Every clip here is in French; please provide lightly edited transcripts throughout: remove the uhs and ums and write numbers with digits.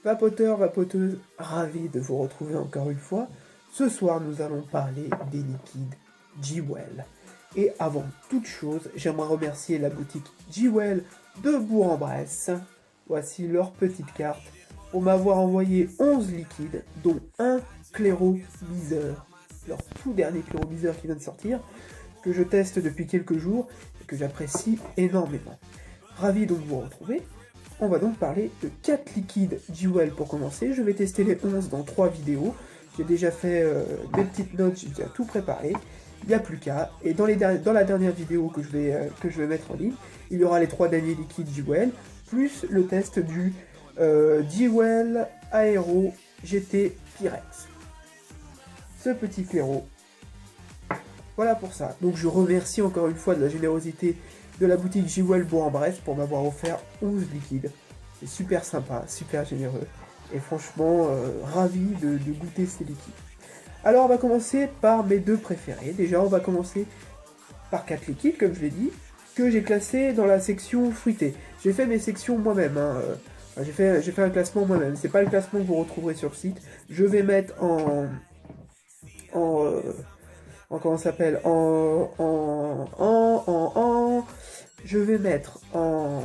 Vapoteurs, vapoteuses, ravi de vous retrouver encore une fois. Ce soir, nous allons parler des liquides Jewel. Et avant toute chose, j'aimerais remercier la boutique Jewel de Bourg-en-Bresse. Voici leur petite carte pour m'avoir envoyé 11 liquides, dont un clairoviseur. Leur tout dernier clairoviseur qui vient de sortir, que je teste depuis quelques jours et que j'apprécie énormément. Ravi donc de vous retrouver. On va donc parler de 4 liquides Jewel pour commencer. Je vais tester les 11 dans 3 vidéos. J'ai déjà fait des petites notes, j'ai déjà tout préparé. Il n'y a plus qu'à. Et dans la dernière vidéo que je vais mettre en ligne, il y aura les 3 derniers liquides Jewel, plus le test du Jewel Aero GT Pyrex. Ce petit claireau. Voilà pour ça. Donc je remercie encore une fois de la générosité de la boutique Jewel Bourg-en-Bresse pour m'avoir offert 11 liquides. C'est super sympa, super généreux. Et franchement, ravi de goûter ces liquides. Alors on va commencer par mes deux préférés. Déjà on va commencer par 4 liquides, comme je l'ai dit, que j'ai classés dans la section fruitée. J'ai fait mes sections moi-même. J'ai fait un classement moi-même. C'est pas le classement que vous retrouverez sur le site. Je vais mettre je vais mettre en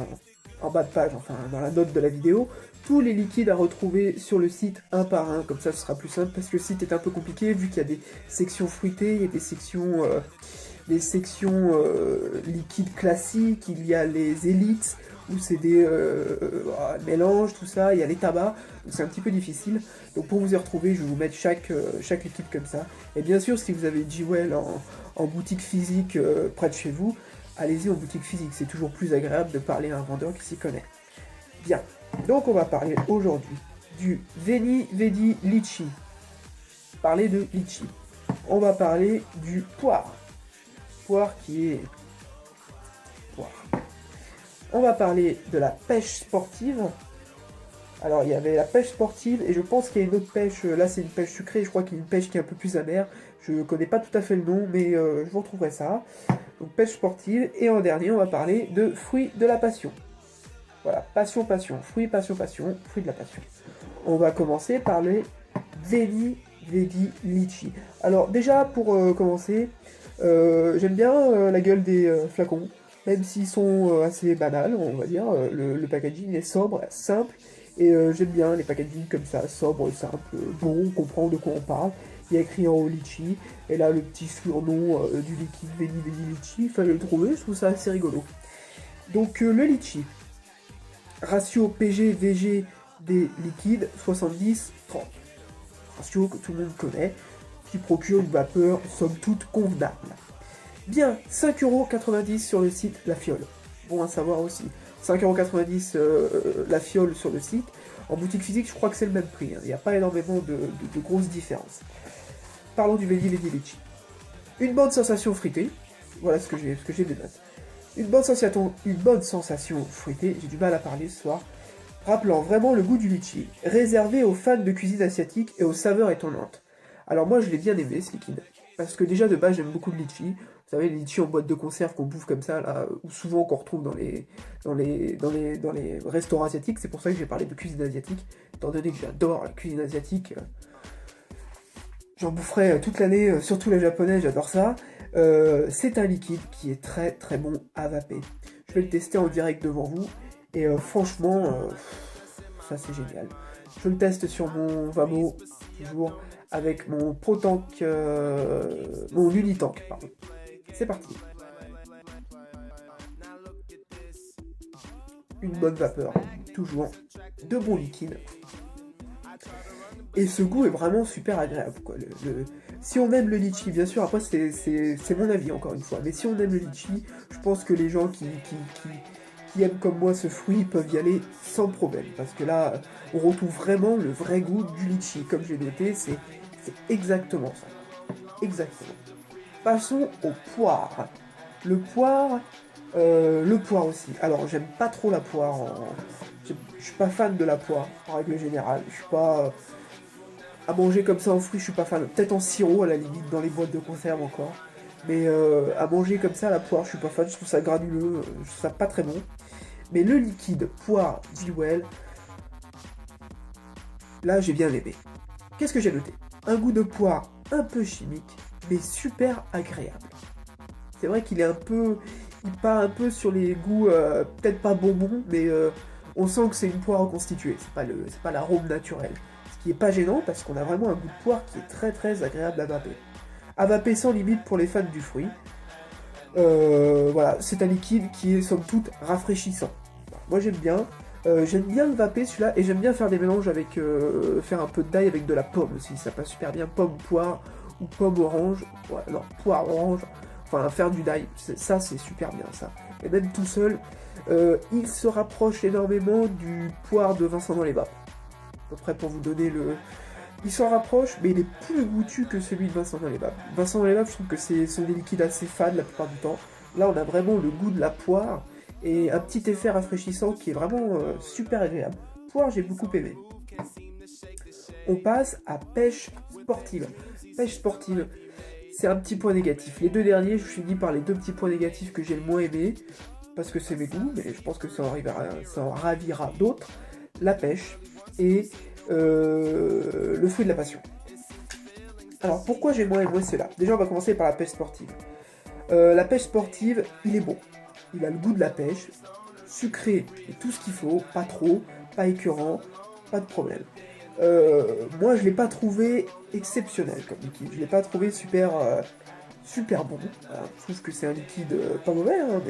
bas de page, enfin dans la note de la vidéo, tous les liquides à retrouver sur le site un par un, comme ça ce sera plus simple, parce que le site est un peu compliqué, vu qu'il y a des sections fruitées, il y a des sections liquides classiques, il y a les élites, où c'est des mélanges, tout ça, il y a les tabacs, donc c'est un petit peu difficile. Donc pour vous y retrouver, je vais vous mettre chaque liquide comme ça. Et bien sûr, si vous avez Jewel en boutique physique près de chez vous, allez-y en boutique physique, c'est toujours plus agréable de parler à un vendeur qui s'y connaît. Bien, donc on va parler aujourd'hui du Veni Vidi Litchi. Parler de litchi. On va parler du poire. Poire qui est... poire. On va parler de la pêche sportive. Alors il y avait la pêche sportive et je pense qu'il y a une autre pêche, là c'est une pêche sucrée, je crois qu'il y a une pêche qui est un peu plus amère. Je ne connais pas tout à fait le nom, mais je vous retrouverai ça. Donc pêche sportive, et en dernier on va parler de fruits de la passion. Voilà, passion, passion, fruits, passion, passion, fruits de la passion. On va commencer par les Veni Vidi Litchi. Alors déjà pour commencer, j'aime bien la gueule des flacons. Même s'ils sont assez banals, on va dire, le packaging est sobre, simple, et j'aime bien les packaging comme ça, sobre, simple, bon, on comprend de quoi on parle. Il y a écrit en haut litchi, et là le petit surnom du liquide Veni Vidi Litchi, il fallait le trouver, je trouve ça assez rigolo. Donc le litchi, ratio PG-VG des liquides, 70-30. Ratio que tout le monde connaît, qui procure une vapeur somme toute convenable. Bien, 5,90€ sur le site La Fiole. Bon à savoir aussi. 5,90€ la fiole sur le site. En boutique physique, je crois que c'est le même prix. Il n'y a pas énormément de grosses différences. Parlons du Veni Vidi Litchi. Une bonne sensation fruitée. Voilà ce que j'ai des notes. Une bonne sensation fruitée. J'ai du mal à parler ce soir. Rappelant vraiment le goût du litchi. Réservé aux fans de cuisine asiatique et aux saveurs étonnantes. Alors moi, je l'ai bien aimé, ce liquide. Parce que déjà, de base, j'aime beaucoup le litchi. Vous savez, les litchis en boîte de conserve qu'on bouffe comme ça, là, ou souvent qu'on retrouve dans les restaurants asiatiques. C'est pour ça que j'ai parlé de cuisine asiatique, étant donné que j'adore la cuisine asiatique. J'en boufferai toute l'année, surtout la japonaise, j'adore ça. C'est un liquide qui est très très bon à vaper. Je vais le tester en direct devant vous, et franchement, ça c'est génial. Je le teste sur mon Vamo, toujours, avec mon ProTank, mon Unitank, pardon. C'est parti. Une bonne vapeur, toujours, de bons liquides. Et ce goût est vraiment super agréable, quoi. Si on aime le litchi, bien sûr, après c'est mon avis encore une fois, mais si on aime le litchi, je pense que les gens qui aiment comme moi ce fruit peuvent y aller sans problème, parce que là, on retrouve vraiment le vrai goût du litchi, comme j'ai noté, c'est exactement ça. Exactement. Passons au poire. Le poire aussi. Alors, j'aime pas trop la poire. Je suis pas fan de la poire, en règle générale. Je suis pas... à manger comme ça en fruits, je suis pas fan. Peut-être en sirop, à la limite, dans les boîtes de conserve encore. Mais à manger comme ça, la poire, je suis pas fan. Je trouve ça granuleux, je trouve ça pas très bon. Mais le liquide poire Jewel, là j'ai bien aimé. Qu'est-ce que j'ai noté? Un goût de poire un peu chimique, mais super agréable. C'est vrai qu'il est un peu... Il part un peu sur les goûts, peut-être pas bonbons, mais on sent que c'est une poire reconstituée, c'est pas l'arôme naturel. Ce qui est pas gênant, parce qu'on a vraiment un goût de poire qui est très très agréable à vaper. À vaper sans limite pour les fans du fruit. Voilà, c'est un liquide qui est somme toute rafraîchissant. Moi j'aime bien le vaper celui-là, et j'aime bien faire des mélanges avec, faire un peu de d'ail avec de la pomme aussi, ça passe super bien, pomme poire, ou pomme orange, ouais, non, poire orange, enfin faire du d'ail, ça c'est super bien ça. Et même tout seul, il se rapproche énormément du poire de Vincent dans les Vapes. À peu près pour vous donner le... Il s'en rapproche, mais il est plus goûtu que celui de Vincent dans les Vapes. Vincent dans les Vapes, je trouve que sont des liquides assez fades la plupart du temps. Là, on a vraiment le goût de la poire et un petit effet rafraîchissant qui est vraiment super agréable. Poire, j'ai beaucoup aimé. On passe à pêche sportive. Pêche sportive, c'est un petit point négatif. Les deux derniers, je finis par les deux petits points négatifs que j'ai le moins aimé, parce que c'est mes goûts, mais je pense que ça en ravira d'autres. La pêche et le fruit de la passion. Alors pourquoi j'ai moins aimé cela? Déjà on va commencer par la pêche sportive. La pêche sportive, il est bon. Il a le goût de la pêche, sucré et tout ce qu'il faut, pas trop, pas écœurant, pas de problème. Moi je l'ai pas trouvé exceptionnel comme liquide, je l'ai pas trouvé super bon. Alors, je trouve que c'est un liquide pas mauvais, hein,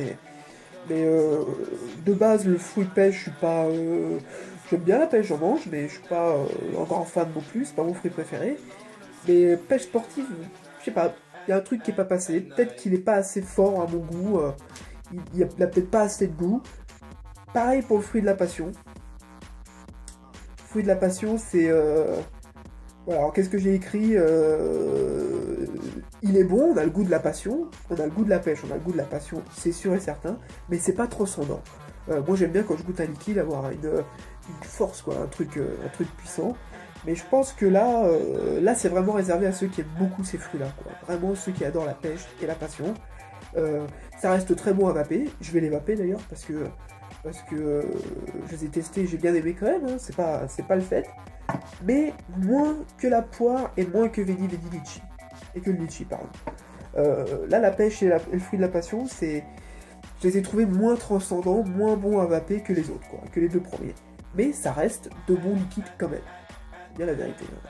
mais de base le fruit de pêche, je suis pas... j'aime bien la pêche, j'en mange, mais je suis pas un grand fan non plus, c'est pas mon fruit préféré. Mais pêche sportive, je sais pas, il y a un truc qui est pas passé, peut-être qu'il est pas assez fort à mon goût, il a peut-être pas assez de goût. Pareil pour le fruit de la passion. Le fruit de la passion, c'est... Voilà, alors qu'est-ce que j'ai écrit? Il est bon, on a le goût de la passion, on a le goût de la pêche, on a le goût de la passion, c'est sûr et certain, mais c'est pas transcendant. Moi j'aime bien quand je goûte un liquide avoir une force, quoi, un truc puissant. Mais je pense que là c'est vraiment réservé à ceux qui aiment beaucoup ces fruits-là, quoi. Vraiment ceux qui adorent la pêche et la passion. Ça reste très bon à vaper, je vais les vaper d'ailleurs, parce que je les ai testés, j'ai bien aimé quand même, hein. C'est pas le fait. Mais moins que la poire et moins que Veni Vidi Vici. Et que le litchi, pardon. Là, la pêche et le fruit de la passion, je les ai trouvés moins transcendants, moins bons à vaper que les autres, quoi, que les deux premiers. Mais ça reste de bons liquides quand même. C'est bien la vérité. Hein.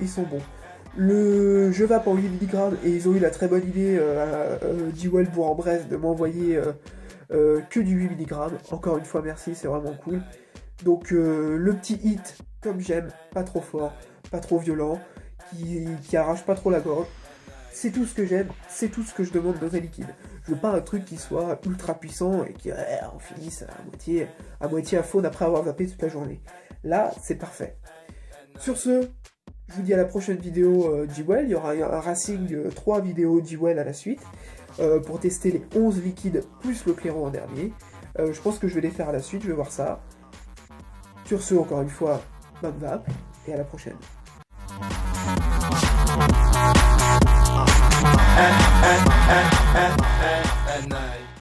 Ils sont bons. Je vape en 8 mg et ils ont eu la très bonne idée, Jewel Bourg-en-Bresse, de m'envoyer que du 8 mg. Encore une fois, merci, c'est vraiment cool. Donc le petit hit, comme j'aime, pas trop fort, pas trop violent, qui arrache pas trop la gorge. C'est tout ce que j'aime, c'est tout ce que je demande dans un liquide. Je veux pas un truc qui soit ultra puissant et qui on finisse à moitié à faune après avoir vapé toute la journée. Là, c'est parfait. Sur ce, je vous dis à la prochaine vidéo Jewel. Il y aura un racing 3 vidéos Jewel à la suite pour tester les 11 liquides plus le clairon en dernier. Je pense que je vais les faire à la suite, je vais voir ça. Sur ce, encore une fois, bonne vape et à la prochaine. At night.